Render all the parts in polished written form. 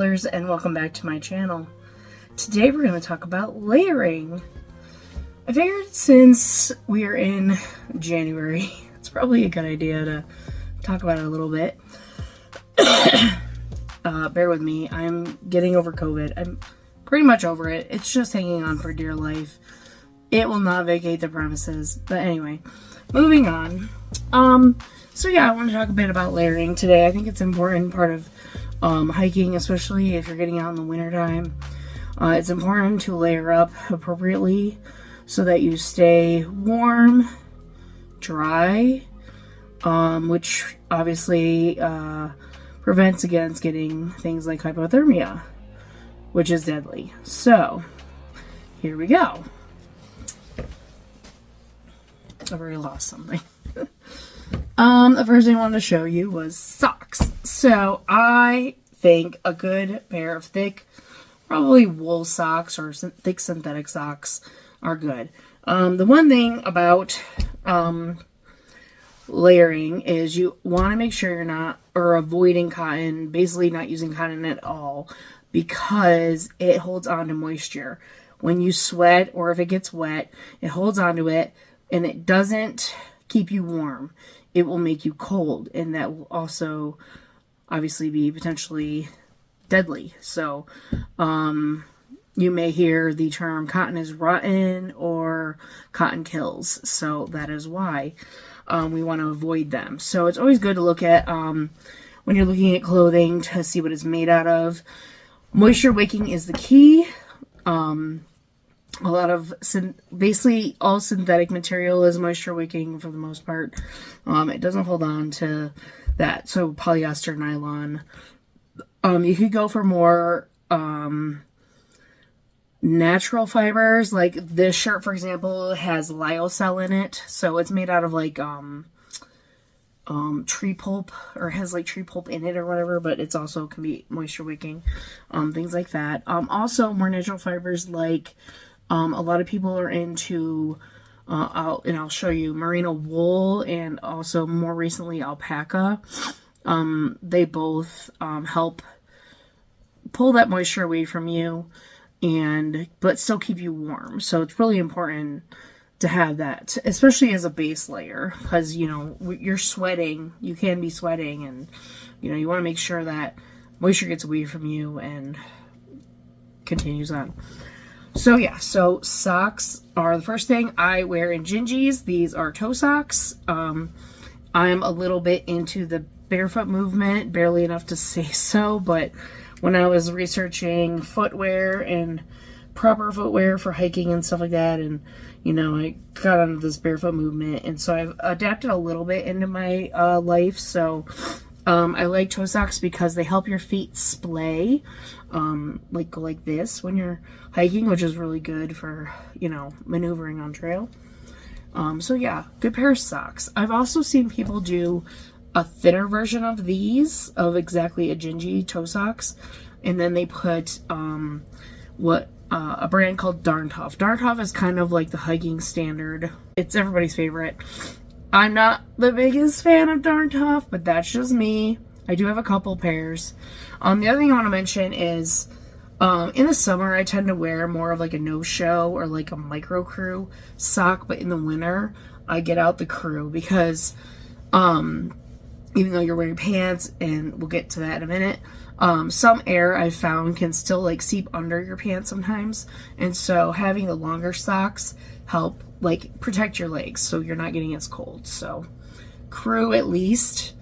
trailers, and welcome back to my channel. Today we're going to talk about layering. I figured since we are in January, it's probably a good idea to talk about it a little bit. Bear with me, I'm getting over COVID. I'm pretty much over it. It's just hanging on for dear life. It will not vacate the premises. But anyway, moving on. So yeah, I want to talk a bit about layering today. I think it's an important part of hiking, especially if you're getting out in the wintertime. It's important to layer up appropriately so that you stay warm, dry, which obviously prevents against getting things like hypothermia, which is deadly. So here we go. I've already lost something. The first thing I wanted to show you was socks. So I think a good pair of thick, probably wool socks or thick synthetic socks are good. The one thing about layering is you want to make sure you're not, or avoiding cotton, basically not using cotton at all, because it holds on to moisture. When you sweat or if it gets wet, it holds on to it and it doesn't keep you warm. It will make you cold, and that will also obviously be potentially deadly. So you may hear the term cotton is rotten or cotton kills. So that is why we want to avoid them. So it's always good to look at when you're looking at clothing to see what it's made out of. Moisture wicking is the key. A lot of, basically all synthetic material is moisture wicking for the most part. It doesn't hold on to that. So polyester, nylon. You could go for more natural fibers. Like this shirt, for example, has lyocell in it. So it's made out of like tree pulp, or has like tree pulp in it or whatever, but it's also can be moisture wicking. Things like that. Also more natural fibers like a lot of people are into, I'll show you, merino wool, and also more recently alpaca. They both help pull that moisture away from you, but still keep you warm. So it's really important to have that, especially as a base layer, because you're sweating, you can be sweating, and you want to make sure that moisture gets away from you and continues on. So yeah, so socks are the first thing I wear in Gingies. These are toe socks. I'm a little bit into the barefoot movement, barely enough to say so, but when I was researching footwear and proper footwear for hiking and stuff like that, and I got onto this barefoot movement, and so I've adapted a little bit into my life. So I like toe socks because they help your feet splay, go like this when you're hiking, which is really good for, maneuvering on trail. So yeah, good pair of socks. I've also seen people do a thinner version of these, of exactly a Gingy toe socks, and then they put a brand called Darn Tough. Darn Tough is kind of like the hiking standard. It's everybody's favorite. I'm not the biggest fan of Darn Tough, but that's just me. I do have a couple pairs. The other thing I want to mention is in the summer I tend to wear more of like a no-show or like a micro crew sock, but in the winter I get out the crew because even though you're wearing pants, and we'll get to that in a minute, some air I've found can still like seep under your pants sometimes, and so having the longer socks help like protect your legs so you're not getting as cold. So crew at least,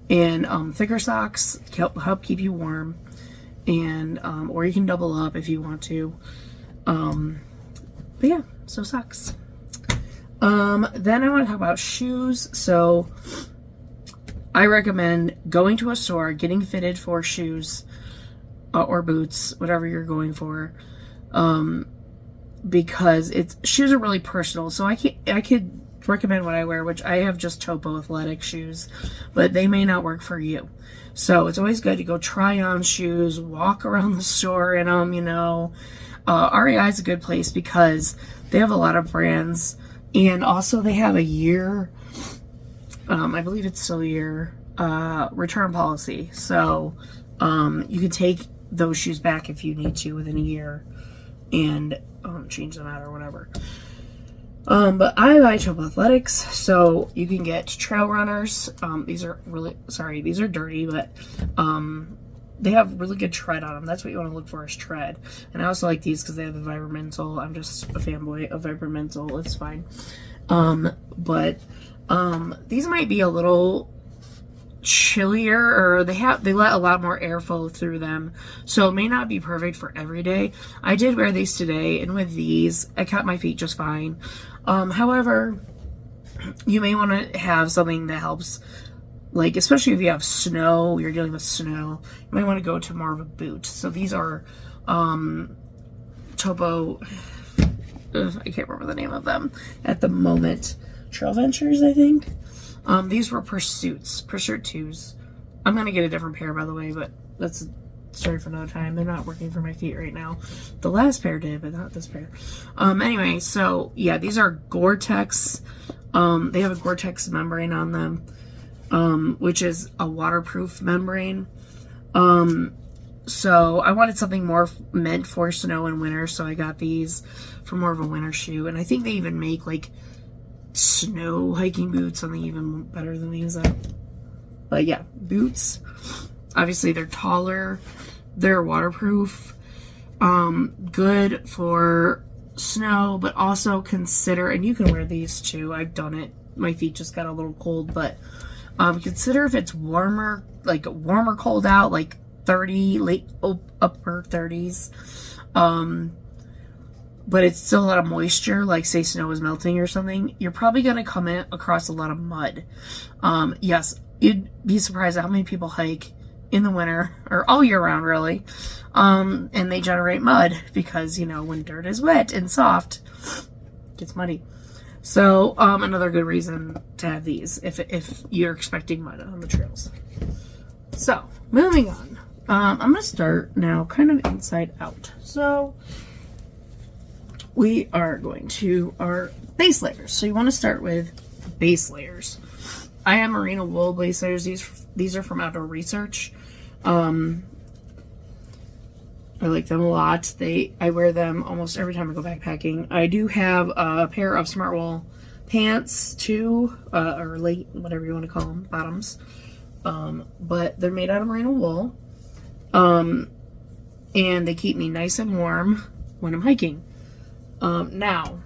and thicker socks help keep you warm, and or you can double up if you want to. But yeah, so socks. Then I want to talk about shoes. So I recommend going to a store, getting fitted for shoes or boots, whatever you're going for, because shoes are really personal. So I could recommend what I wear, which I have just Topo athletic shoes, but they may not work for you. So it's always good to go try on shoes, walk around the store in them, REI is a good place because they have a lot of brands, and also they have a year, I believe it's still a year, return policy. So you could take those shoes back if you need to within a year and change them out or whatever. But I buy Topo Athletics, so you can get trail runners. These are dirty, but they have really good tread on them. That's what you want to look for, is tread. And I also like these because they have the Vibramental. I'm just a fanboy of Vibramental. It's fine. But these might be a little chillier, or they let a lot more airflow through them, so it may not be perfect for every day. I did wear these today, and with these I kept my feet just fine. However, you may want to have something that helps, like especially if you have snow, you're dealing with snow, you might want to go to more of a boot. So these are Topo, I can't remember the name of them at the moment, Trail Ventures, I think. These were Pursuit 2s. I'm gonna get a different pair, by the way, but that's a story for another time. They're not working for my feet right now. The last pair did, but not this pair. Anyway, so yeah, these are Gore-Tex. They have a Gore-Tex membrane on them, which is a waterproof membrane. So I wanted something more meant for snow and winter, so I got these for more of a winter shoe. And I think they even make like snow hiking boots, something even better than these. But yeah, boots. Obviously they're taller, they're waterproof, good for snow, but also consider, and you can wear these too, I've done it, my feet just got a little cold, but consider if it's warmer, like warmer cold out, like 30, late upper 30s, but it's still a lot of moisture, like say snow is melting or something, you're probably going to come across a lot of mud. Yes, you'd be surprised at how many people hike in the winter, or all year round really, and they generate mud because, you know, when dirt is wet and soft, it gets muddy. So another good reason to have these if you're expecting mud on the trails. So moving on, I'm going to start now kind of inside out. So we are going to our base layers. So you want to start with base layers. I have merino wool base layers. These are from Outdoor Research. I like them a lot. I wear them almost every time I go backpacking. I do have a pair of Smartwool pants too, or late, whatever you want to call them, bottoms. But they're made out of merino wool. And they keep me nice and warm when I'm hiking. Now,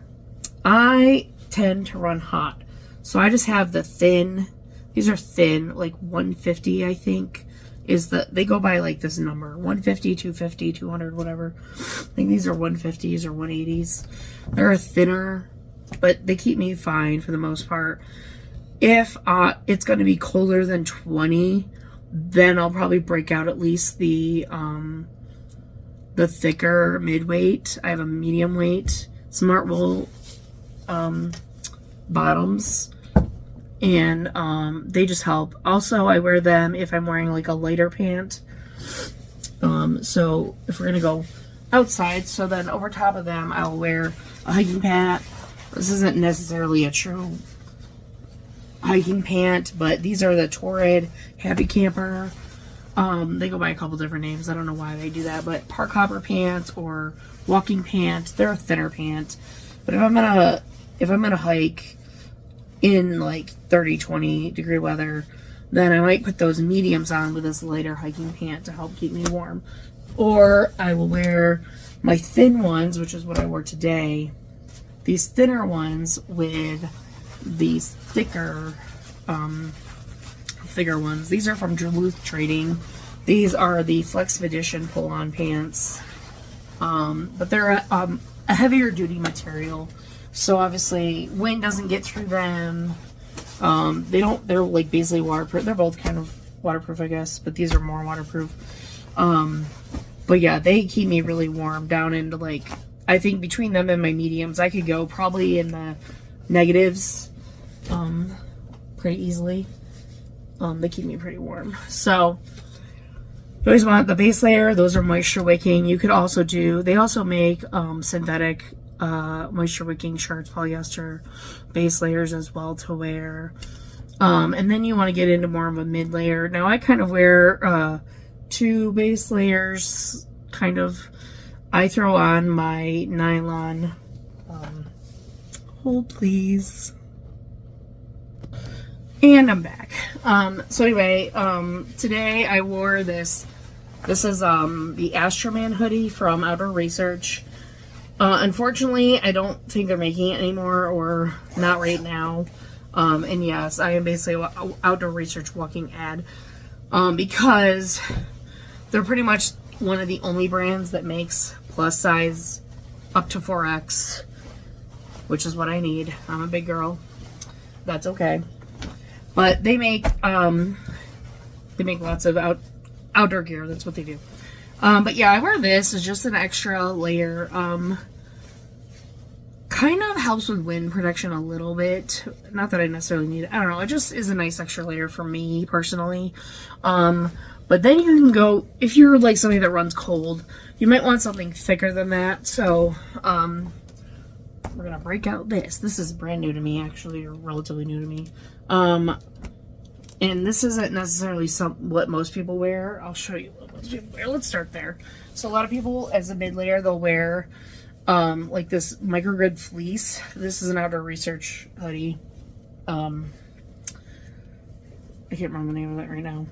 I tend to run hot. So I just have the thin, these are thin, like 150, I think, they go by like this number, 150, 250, 200, whatever. I think these are 150s or 180s. They're thinner, but they keep me fine for the most part. If it's going to be colder than 20, then I'll probably break out at least the thicker mid-weight. I have a medium weight Smartwool bottoms, and they just help. Also, I wear them if I'm wearing like a lighter pant. So if we're gonna go outside, so then over top of them I'll wear a hiking pant. This isn't necessarily a true hiking pant, but these are the Torrid Happy Camper. They go by a couple different names. I don't know why they do that, but park hopper pants or walking pants. They're a thinner pant. But if I'm gonna hike in like 30, 20 degree weather, then I might put those mediums on with this lighter hiking pant to help keep me warm. Or I will wear my thin ones, which is what I wore today. These thinner ones with these thicker ones. These are from Duluth Trading. These are the Flexpedition pull-on pants. But they're a heavier duty material. So obviously wind doesn't get through them. They're like basically waterproof. They're both kind of waterproof, I guess, but these are more waterproof. But yeah, they keep me really warm down into like, I think between them and my mediums, I could go probably in the negatives, pretty easily. They keep me pretty warm. So you always want the base layer. Those are moisture wicking. You could also they also make synthetic moisture wicking shirts, polyester base layers as well to wear. And then you want to get into more of a mid layer. Now I kind of wear two base layers, kind of. I throw on my nylon, hold please. And I'm back. So anyway, today I wore this. This is the Astroman hoodie from Outdoor Research. Unfortunately, I don't think they're making it anymore, or not right now. And yes, I am basically an Outdoor Research walking ad, because they're pretty much one of the only brands that makes plus size up to 4X, which is what I need. I'm a big girl. That's okay. But they make lots of outdoor gear. That's what they do. But yeah, I wear this as just an extra layer. Kind of helps with wind protection a little bit. Not that I necessarily need it. I don't know. It just is a nice extra layer for me personally. But then you can go, if you're like somebody that runs cold, you might want something thicker than that. So, we're gonna break out this. This is brand new to me, actually, or relatively new to me. And this isn't necessarily what most people wear. I'll show you what most people wear. Let's start there. So a lot of people, as a mid layer, they'll wear like this microgrid fleece. This is an Outdoor Research hoodie. I can't remember the name of it right now.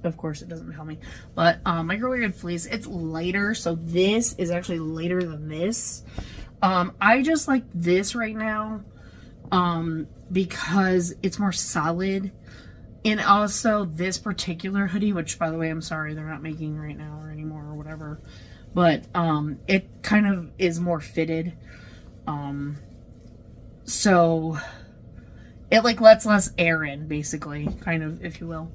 Of course, it doesn't tell me. But microgrid fleece, it's lighter. So this is actually lighter than this. I just like this right now because it's more solid. And also this particular hoodie, which by the way, I'm sorry they're not making right now or anymore or whatever. But it kind of is more fitted. So it like lets less air in, basically, kind of, if you will.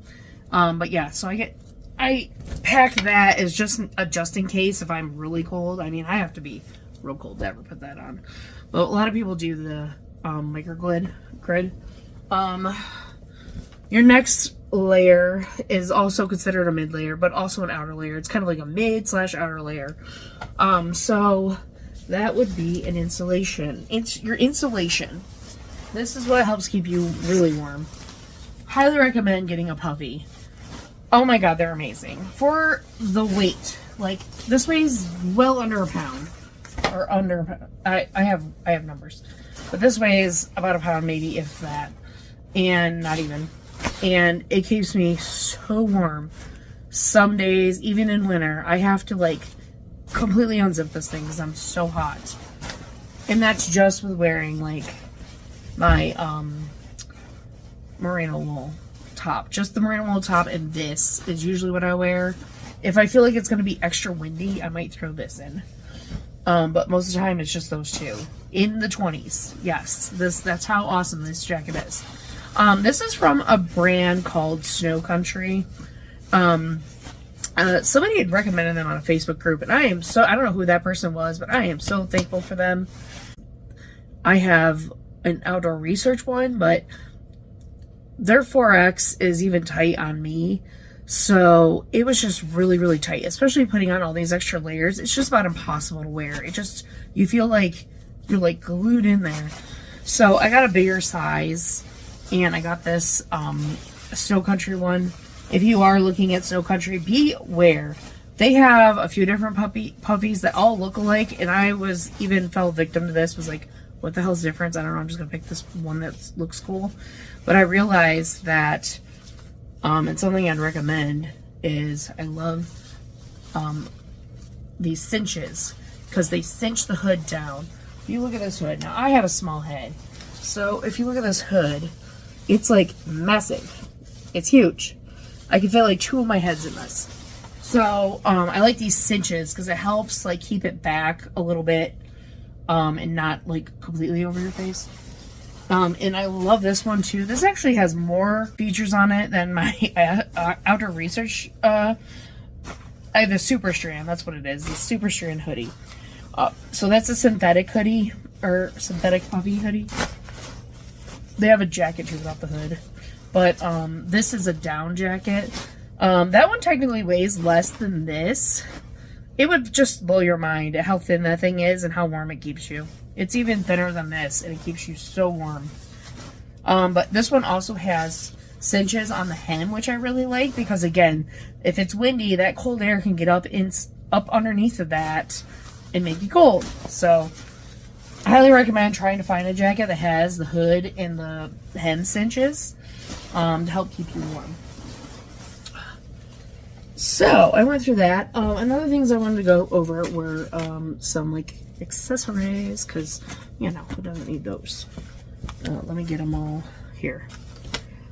But yeah, so I pack that as just in case if I'm really cold. I mean, I have to be real cold to ever put that on. But a lot of people do the microgrid. Your next layer is also considered a mid layer, but also an outer layer. It's kind of like a mid/outer layer. So that would be an insulation. It's your insulation. This is what helps keep you really warm. Highly recommend getting a puffy. Oh my god, they're amazing. For the weight, like this weighs well under a pound. Or under a pound. I have numbers. But this weighs about a pound, maybe, if that. And not even. And it keeps me so warm. Some days, even in winter, I have to like completely unzip this thing because I'm so hot. And that's just with wearing like my merino wool top. Just the merino wool top, and this is usually what I wear. If I feel like it's going to be extra windy, I might throw this in. But most of the time, it's just those two. In the 20s. Yes, that's how awesome this jacket is. This is from a brand called Snow Country. Somebody had recommended them on a Facebook group, and I don't know who that person was, but I am so thankful for them. I have an Outdoor Research one, but their 4X is even tight on me. So it was just really, really tight, especially putting on all these extra layers. It's just about impossible to wear. You feel like you're like glued in there. So I got a bigger size, and I got this Snow Country one. If you are looking at Snow Country, beware. They have a few different puffies that all look alike, and I fell victim to this. Was like, what the hell's the difference? I don't know. I'm just gonna pick this one that looks cool. But I realized that, and something I'd recommend is I love these cinches because they cinch the hood down. If you look at this hood, now I have a small head, so if you look at this hood, it's like massive. It's huge. I can fit like two of my heads in this. So I like these cinches because it helps like keep it back a little bit and not like completely over your face. And I love this one too. This actually has more features on it than my Outdoor Research. I have the Super Strand. That's what it is. The Super Strand hoodie. So that's a synthetic hoodie, or synthetic puffy hoodie. They have a jacket too without the hood. But this is a down jacket. That one technically weighs less than this. It would just blow your mind at how thin that thing is and how warm it keeps you. It's even thinner than this, and it keeps you so warm. But this one also has cinches on the hem, which I really like, because again, if it's windy, that cold air can get up underneath of that and make you cold. So I highly recommend trying to find a jacket that has the hood and the hem cinches to help keep you warm. So I went through that. Another things I wanted to go over were some like accessories, because you know, who doesn't need those? Let me get them all here.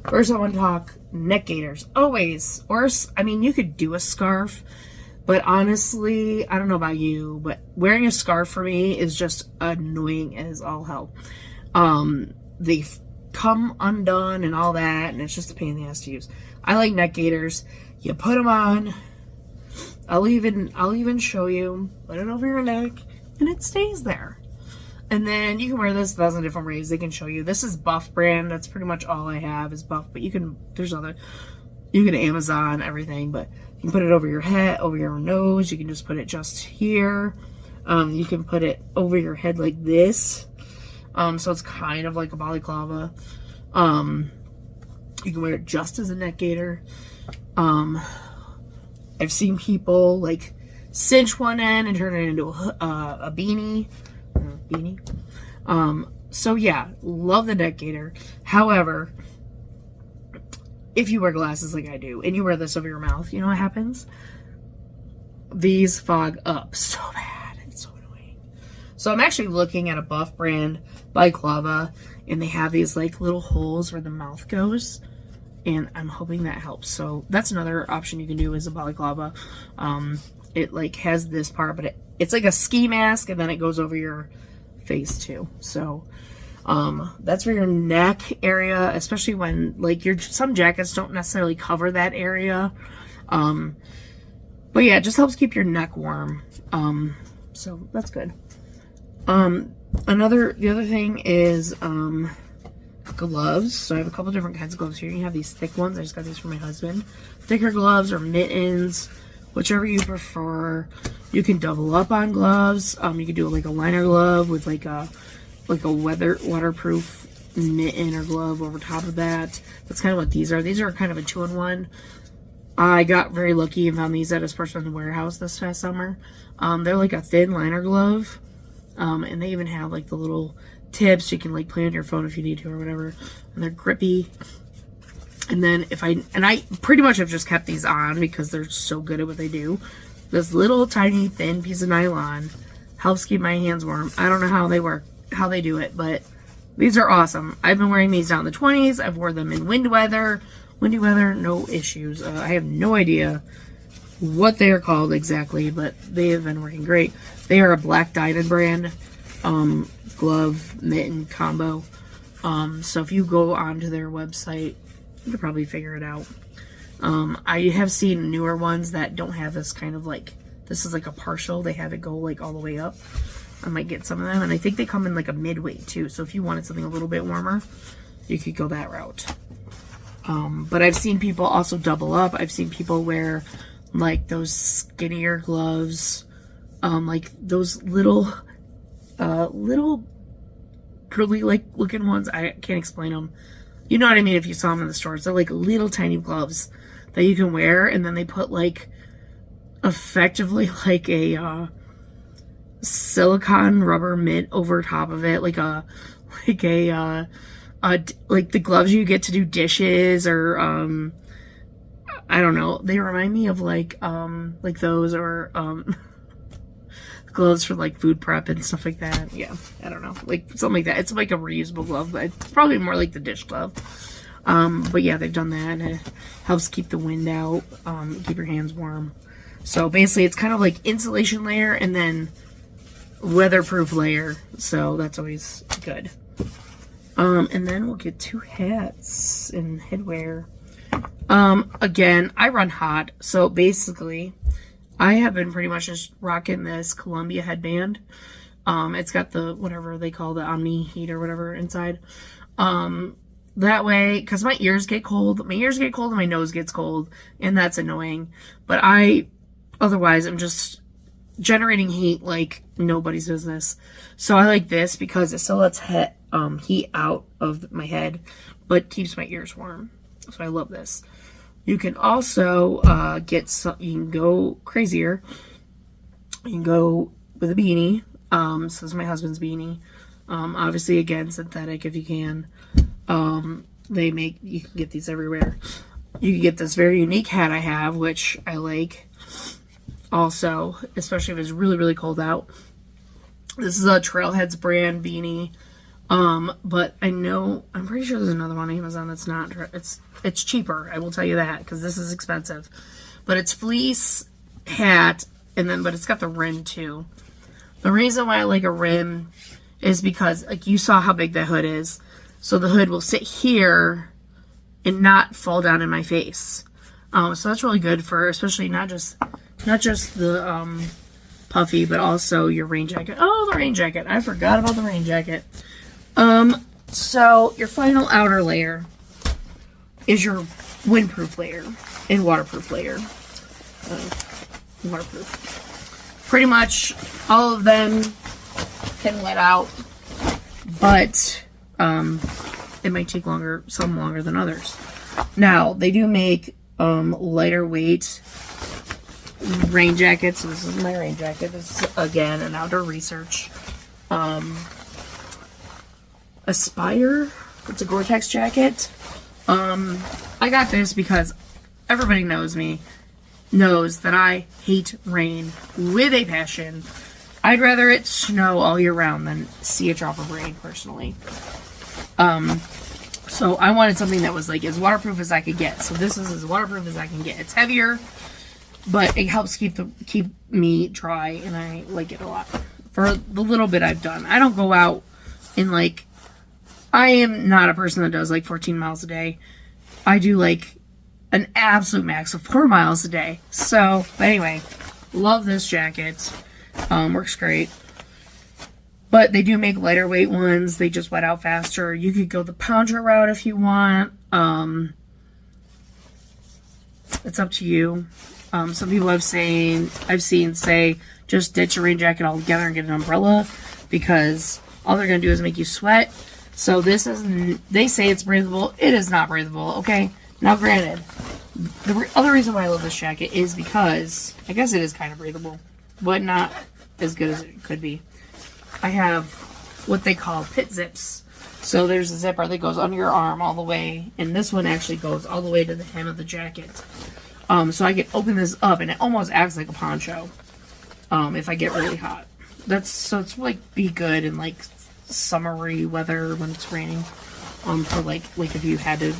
First, I want to talk neck gaiters. Always, or I mean, you could do a scarf, but honestly, I don't know about you, but wearing a scarf for me is just annoying as all hell. They come undone and all that, and it's just a pain in the ass to use. I like neck gaiters. You put them on. I'll even show you. Put it over your neck, and it stays there. And then you can wear this 1,000 different ways. They can show you. This is Buff brand. That's pretty much all I have is Buff. But you can, there's other, you can Amazon, everything. But you can put it over your head, over your nose. You can just put it just here. You can put it over your head like this. So it's kind of like a balaclava. You can wear it just as a neck gaiter. I've seen people like cinch one end and turn it into a beanie. So yeah, love the neck gaiter. However, if you wear glasses like I do and you wear this over your mouth, you know what happens? These fog up so bad. It's so annoying. So I'm actually looking at a Buff brand balaclava, and they have these like little holes where the mouth goes, and I'm hoping that helps. So that's another option you can do is a balaclava. It like has this part, but it's like a ski mask, and then it goes over your face too. So that's for your neck area, especially when like some jackets don't necessarily cover that area. But yeah, it just helps keep your neck warm. So that's good. The other thing is gloves. So I have a couple different kinds of gloves here. You have these thick ones. I just got these for my husband. Thicker gloves or mittens, whichever you prefer. You can double up on gloves. You can do like a liner glove with like a waterproof mitten or glove over top of that. That's kind of what these are. These are kind of a 2-in-1. I got very lucky and found these at a Sportsman's Warehouse this past summer. They're like a thin liner glove. And they even have like the little tips you can like play on your phone if you need to or whatever. And they're grippy. And then I pretty much have just kept these on because they're so good at what they do. This little tiny thin piece of nylon helps keep my hands warm. I don't know how they work, how they do it, but these are awesome. I've been wearing these down in the 20s. I've worn them in windy weather, no issues. I have no idea what they are called exactly, but they have been working great. They are a Black Diamond brand glove mitten combo. So if you go onto their website, you could probably figure it out. I have seen newer ones that don't have this kind of like, this is like a partial. They have it go like all the way up. I might get some of them, and I think they come in like a midweight too. So if you wanted something a little bit warmer, you could go that route. But I've seen people also double up. I've seen people wear like those skinnier gloves, like those little curly like looking ones. I can't explain them. You know what I mean if you saw them in the stores. They're like little tiny gloves that you can wear, and then they put like effectively like a silicone rubber mitt over top of it, like the gloves you get to do dishes or I don't know. They remind me of like those or gloves for like food prep and stuff like that. Yeah, I don't know, like something like that. It's like a reusable glove, but it's probably more like the dish glove. But yeah, they've done that, and it helps keep the wind out, keep your hands warm. So basically it's kind of like insulation layer and then weatherproof layer, so that's always good. And then we'll get to hats and headwear. Again, I run hot, so basically I have been pretty much just rocking this Columbia headband. It's got the whatever they call the Omni Heat or whatever inside. That way, because my ears get cold and my nose gets cold, and that's annoying. But otherwise I'm just generating heat like nobody's business. So I like this because it still lets heat out of my head, but keeps my ears warm. So I love this. You can also get some, you can go crazier. You can go with a beanie. So this is my husband's beanie. Obviously, again, synthetic if you can. You can get these everywhere. You can get this very unique hat I have, which I like. Also, especially if it's really, really cold out. This is a Trailheads brand beanie. But I'm pretty sure there's another one on Amazon that's not. It's cheaper, I will tell you that, because this is expensive. But it's fleece hat, but it's got the rim too. The reason why I like a rim is because, like, you saw how big that hood is. So the hood will sit here and not fall down in my face. So that's really good for, especially not just the puffy, but also your rain jacket. Oh, the rain jacket. I forgot about the rain jacket. So your final outer layer is your windproof layer and waterproof layer. Waterproof. Pretty much all of them can wet out, but it might take some longer than others. Now, they do make lighter weight rain jackets. So this is my rain jacket. This is, again, an Outdoor Research. Aspire. It's a Gore-Tex jacket. I got this because everybody knows that I hate rain with a passion. I'd rather it snow all year round than see a drop of rain, personally. So I wanted something that was like as waterproof as I could get. So this is as waterproof as I can get. It's heavier, but it helps keep me dry, and I like it a lot. For the little bit I've done, I don't go out and I am not a person that does 14 miles a day. I do an absolute max of 4 miles a day. So, but anyway, love this jacket. Works great. But they do make lighter weight ones. They just wet out faster. You could go the pounder route if you want. It's up to you. Some people I've seen say just ditch a rain jacket altogether and get an umbrella, because all they're going to do is make you sweat. So they say it's breathable. It is not breathable, okay? Now granted, the other reason why I love this jacket is because, I guess it is kind of breathable, but not as good as it could be. I have what they call pit zips. So there's a zipper that goes under your arm all the way, and this one actually goes all the way to the hem of the jacket. So I can open this up, and it almost acts like a poncho if I get really hot. So it's be good in summery weather when it's raining. For if you had to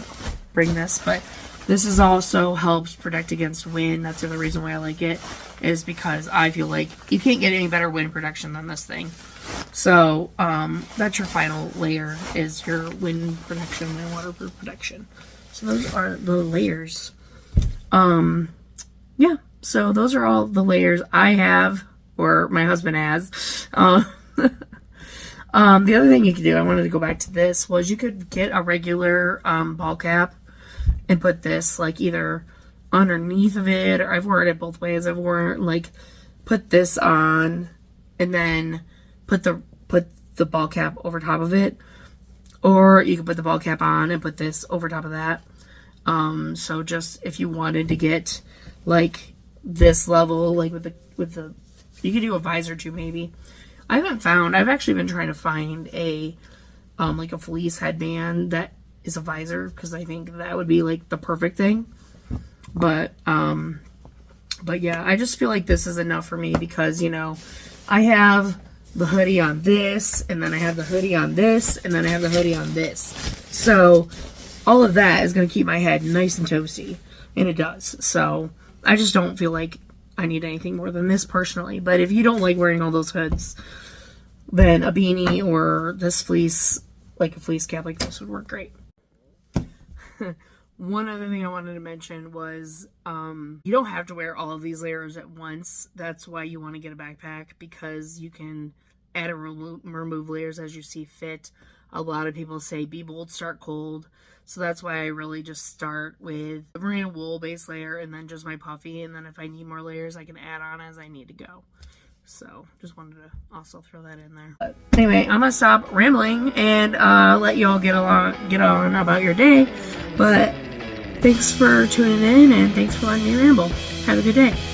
bring this, but this is also helps protect against wind. That's the other reason why I like it, is because I feel like you can't get any better wind protection than this thing. So that's your final layer, is your wind protection and waterproof protection. So those are the layers. Yeah, so those are all the layers I have, or my husband has. The other thing you could do, I wanted to go back to this, was you could get a regular ball cap and put this either underneath of it, or I've worn it both ways. I've worn put this on and then put the ball cap over top of it, or you could put the ball cap on and put this over top of that. So just if you wanted to get this level, with the you could do a visor too, maybe. I've actually been trying to find a fleece headband that is a visor, because I think that would be the perfect thing. But yeah, I just feel like this is enough for me, because I have the hoodie on this, and then I have the hoodie on this, and then I have the hoodie on this. So all of that is going to keep my head nice and toasty, and it does. So I just don't feel like I need anything more than this, personally. But if you don't like wearing all those hoods, then a beanie or this fleece, a fleece cap like this, would work great. One other thing I wanted to mention was you don't have to wear all of these layers at once. That's why you want to get a backpack, because you can add and remove layers as you see fit. A lot of people say be bold, start cold. So that's why I really just start with the merino wool base layer and then just my puffy. And then if I need more layers, I can add on as I need to go. So just wanted to also throw that in there. But anyway, I'm gonna stop rambling and let you all get on about your day. But Thanks for tuning in, and thanks for letting me ramble. Have a good day.